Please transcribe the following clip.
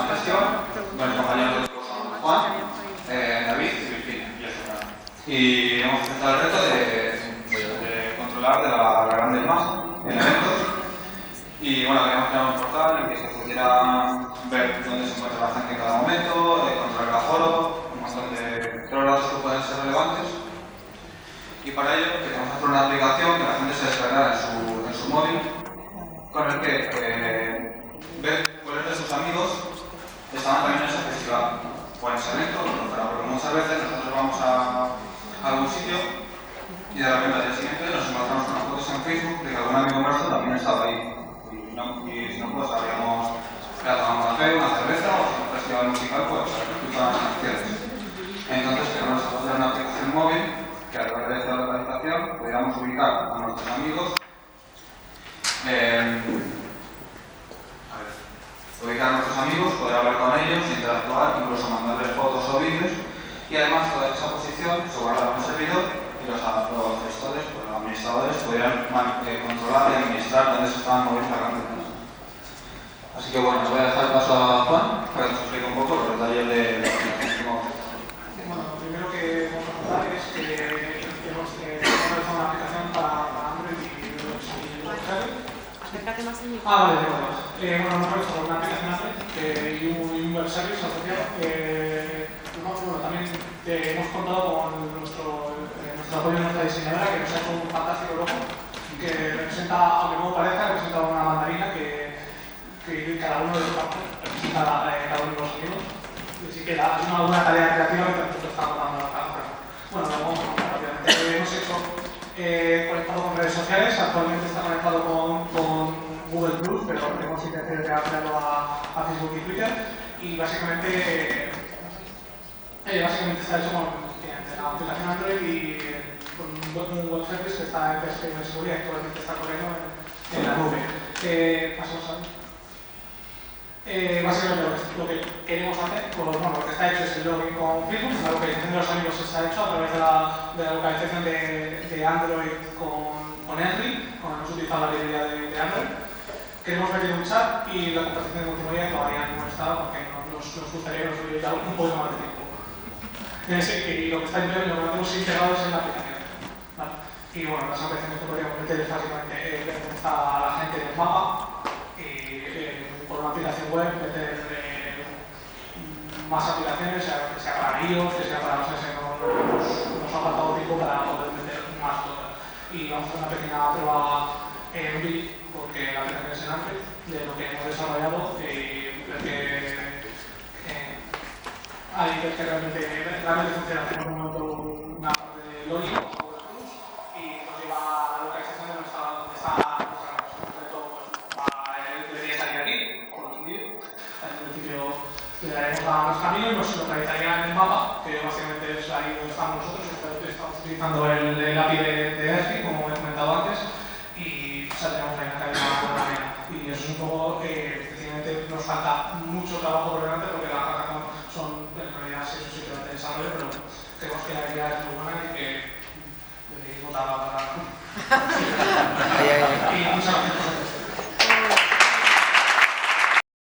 gestión, con el compañero de curso Juan, David y Virginia. Y hemos presentado el reto de controlar de la grande masa en eventos. Y bueno, queríamos crear un portal en el que se pudiera ver dónde se encuentra la gente en cada momento, controlar el aforo, un montón de datos que pueden ser relevantes. Y para ello queremos hacer una aplicación que la gente se descargara en su móvil, con el que ver cuáles de sus amigos estaban también en ese festival o en ese evento, porque muchas veces nosotros vamos a algún sitio y de repente al día siguiente nos encontramos unas fotos en Facebook de que algún amigo nuestro también estaba ahí. Y si no, pues habríamos tomado un café, una cerveza o si un festival musical, pues escuchar las canciones. Entonces queremos hacer una aplicación móvil que a través de esta localización pudiéramos ubicar a nuestros amigos, poder hablar con ellos, interactuar, incluso mandarles fotos o vídeos, y además toda esa posición se guarda en un servidor y los gestores, los administradores, pudieran controlar y administrar dónde se estaban moviendo las canciones. Así que bueno, os voy a dejar paso a Juan para que os explique un poco los detalles de la aplicación. Bueno, lo primero que vamos a contar es que hemos realizado una aplicación para Android y web. Acércate más al micro. Vale. Bueno, hemos realizado una aplicación Android y un web service asociado. Bueno, también hemos contado con nuestro apoyo de nuestra diseñadora, que nos ha hecho un fantástico logo, que representa, aunque no parezca, representa una mandarina que cada uno de los campos representa cada uno de los amigos. Así que ha sido alguna tarea creativa que nosotros estamos dando acá. Bueno, lo vamos a contar rápidamente. Hemos hecho conectado con redes sociales, actualmente está conectado con Google Plus, pero tenemos intención de ampliarlo a Facebook y Twitter. Y básicamente está hecho con la aplicación Android y con un web service que está en seguridad y actualmente está corriendo en la nube. Pasamos a básicamente lo que queremos hacer, pues, bueno, lo que está hecho es el login con Facebook, la localización de los amigos está hecho a través de la localización de Android con Henry, como hemos utilizado la librería de Android. Queremos meter un chat y la compartición de multimedia todavía no está porque nos gustaría que nos hubiera dado un poco más de tiempo. Y lo que está lo tenemos integrados en la aplicación. ¿Vale? Y bueno, las aplicaciones que podríamos meter es básicamente donde está la gente del mapa y por una aplicación web meter más aplicaciones, que sea para iOS, que sea para, no sé, nos ha faltado tiempo para poder meter más cosas. Y vamos a hacer una pequeña prueba útil, porque la aplicación es en Android, de lo que hemos desarrollado y ver que realmente funciona. Tenemos un momento una parte de login y nos lleva a la localización de donde está nuestra red. Sobre todo, debería salir aquí, por los vídeos. En principio, le daremos a nuestro amigo y nos localizaría en el mapa, que básicamente es ahí donde estamos nosotros. Estamos utilizando el API de Ergi, como he comentado antes, y saldremos ahí en la calle de la arena. Y eso es un poco efectivamente nos falta mucho trabajo por delante porque la plataforma son en realidad 6 o 7 de desarrollo, pero creemos que la idea es muy buena y que deberéis votarla para. Y muchas gracias por